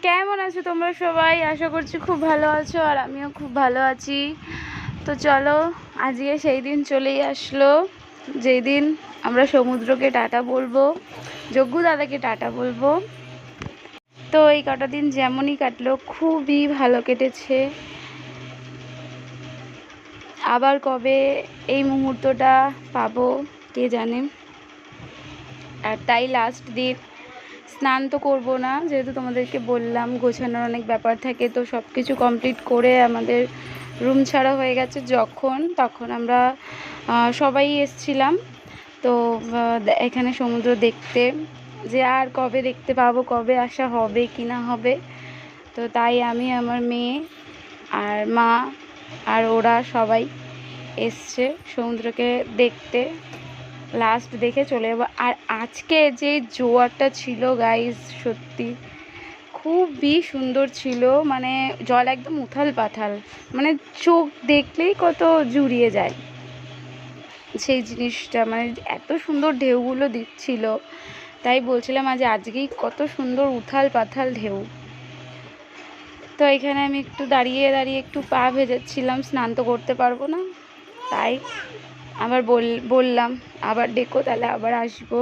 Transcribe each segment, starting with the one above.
কেমন আছো তোমরা সবাই? আশা করছি খুব ভালো আছো, আর আমিও খুব ভালো আছি। তো চলো, আজকে সেই দিন চলেই আসলো যেই দিন আমরা সমুদ্রকে টাটা বলবো, যজ্ঞু দাদাকে টাটা বলবো। তো এই কটা দিন যেমনই কাটলো খুবই ভালো কেটেছে। আবার কবে এই মুহূর্তটা পাবো কে জানে। আর তাই লাস্ট দিন স্নান তো করবো না, যেহেতু তোমাদেরকে বললাম গোছানোর অনেক ব্যাপার থাকে, তো সব কিছু কমপ্লিট করে আমাদের রুম ছাড়া হয়ে গেছে তখন আমরা সবাই এসছিলাম। তো এখানে সমুদ্র দেখতে, যে আর কবে দেখতে পাবো, কবে আসা হবে কি না হবে। তো তাই আমি, আমার মেয়ে আর মা আর ওরা সবাই এসছে সমুদ্রকে দেখতে। লাস্ট দেখে চলে যাবো। আর আজকে যে জোয়ারটা ছিল গাইস, সত্যি খুবই সুন্দর ছিল। মানে জল একদম উথাল পাথাল, মানে চোখ দেখলেই কত জুড়িয়ে যায় সেই জিনিসটা। মানে এত সুন্দর ঢেউগুলো দিচ্ছিল, তাই বলছিলাম আজকেই কত সুন্দর উথাল পাথাল ঢেউ। তো এখানে আমি একটু দাঁড়িয়ে দাঁড়িয়ে একটু পা ভেজাচ্ছিলাম, স্নান তো করতে পারবো না, তাই আবার বললাম আবার ডেকো, তাহলে আবার আসবো।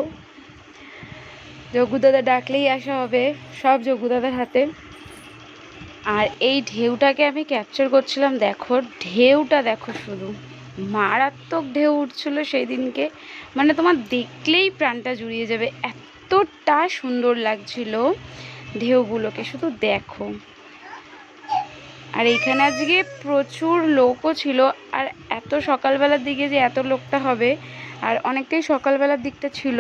যজ্ঞু দাদা ডাকলেই আসা হবে, সব যজ্ঞু দাদার হাতে। আর এই ঢেউটাকে আমি ক্যাপচার করছিলাম, দেখো ঢেউটা দেখো, শুধু মারাত্মক ঢেউ উঠছিল সেই দিনকে। মানে তোমার দেখলেই প্রাণটা জুড়িয়ে যাবে, এতটা সুন্দর লাগছিল ঢেউগুলোকে, শুধু দেখো। আর এইখানে আজকে প্রচুর লোকও ছিল, আর এত সকালবেলার দিকে যে এত লোকটা হবে, আর অনেকটাই সকালবেলার দিকটা ছিল,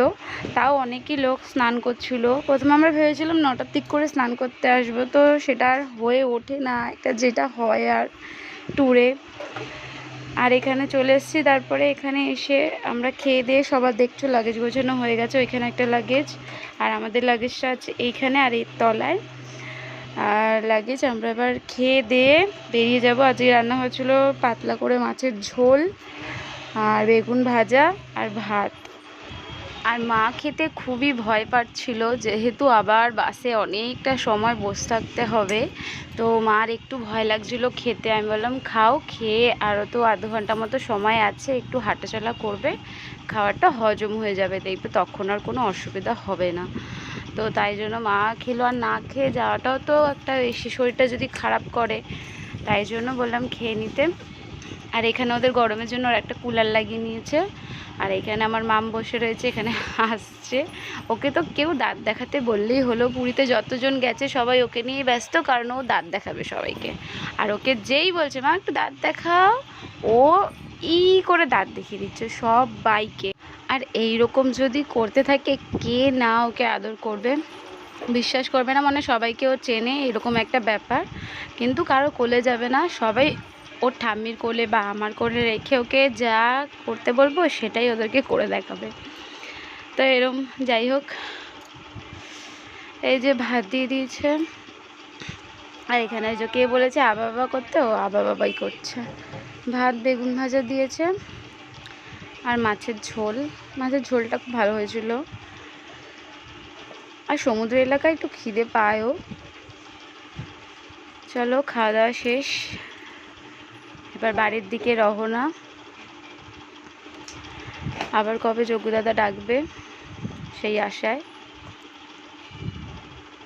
তাও অনেকই লোক স্নান করছিল। প্রথমে আমরা ভেবেছিলাম 9টার দিক করে স্নান করতে আসবো, তো সেটা আর হয়ে ওঠে না, একটা যেটা হয় আর ট্যুরে। আর এখানে চলে এসেছি, তারপরে এখানে এসে আমরা খেয়ে দিয়ে সবার দেখছো লাগেজ গোছানো হয়ে গেছে। ওইখানে একটা লাগেজ, আর আমাদের লাগেজটা আছে এইখানে আর এই তলায়। আর লাগেজ আমরা এবার খেয়ে দিয়ে বেরিয়ে যাব। আজকে রান্না হয়েছিল পাতলা করে মাছের ঝোল আর বেগুন ভাজা আর ভাত। আর মা খেতে খুবই ভয় পাচ্ছিল, যেহেতু আবার বাসে অনেকটা সময় বসে থাকতে হবে, তো মার একটু ভয় লাগছিল খেতে। আমি বললাম খাও, খেয়ে আরও তো আধ ঘন্টা মতো সময় আছে, একটু হাঁটাচলা করবে, খাবারটা হজম হয়ে যাবে, দেখবে তখন আর কোনো অসুবিধা হবে না। তো তাই জন্য মা খেলো, আর না খেয়ে যাওয়াটাও তো একটা বেশি, শরীরটা যদি খারাপ করে, তাই জন্য বললাম খেয়ে নিতে। আর এখানে ওদের গরমের জন্য ওরা একটা কুলার লাগিয়ে নিয়েছে। আর এখানে আমার মাম বসে রয়েছে, এখানে হাসছে। ওকে তো কেউ দাঁত দেখাতে বললেই হলো, পুরীতে যতজন গেছে সবাই ওকে নিয়ে ব্যস্ত, কারণ ও দাঁত দেখাবে সবাইকে। আর ওকে যেই বলছে মা একটু দাঁত দেখাও, ও করে দাঁত দেখিয়ে দিচ্ছে সব বাইকে। আর এই রকম যদি করতে থাকে, কে না ওকে আদর করবে? বিশ্বাস করবে না, মানে সবাইকে ও চেনে, এরকম একটা ব্যাপার। কিন্তু কারো কোলে যাবে না, সবাই ওর ঠাম্মির কোলে বা আমার কোলে রেখে ওকে যা করতে বলবো সেটাই ওদেরকে করে দেখাবে। তো এরম, যাই হোক, এই যে ভাত দিয়ে দিয়েছে। আর এখানে যে কে বলেছে আবা বাবা করতে, ও আবা বাবাই করছে। ভাত বেগুন ভাজা দিয়েছে আর মাছের ঝোল। মাছের ঝোলটা খুব ভালো হয়েছিল। আর সমুদ্র এলাকায় একটু খিদে পায়ও। চলো, খাওয়া দাওয়া শেষ, এবার বাড়ির দিকে রওনা। আবার কবে যজ্ঞ দাদা ডাকবে সেই আশায়।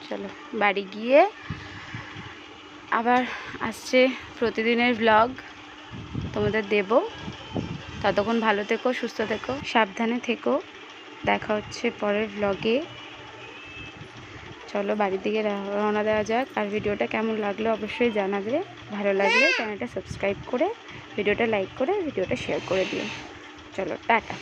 চলো বাড়ি গিয়ে আবার আসছে প্রতিদিনের ব্লগ তোমাদের দেব। ততক্ষণ ভালো থেকো, সুস্থ থেকো, সাবধানে থেকো। দেখা হচ্ছে পরের ব্লগে। চলো বাড়ির দিকে রওনা দেওয়া যাক। আর ভিডিওটা কেমন লাগলো অবশ্যই জানাবে। ভালো লাগলে চ্যানেলটা সাবস্ক্রাইব করে, ভিডিওটা লাইক করে, ভিডিওটা শেয়ার করে দিও। চলো টাটা।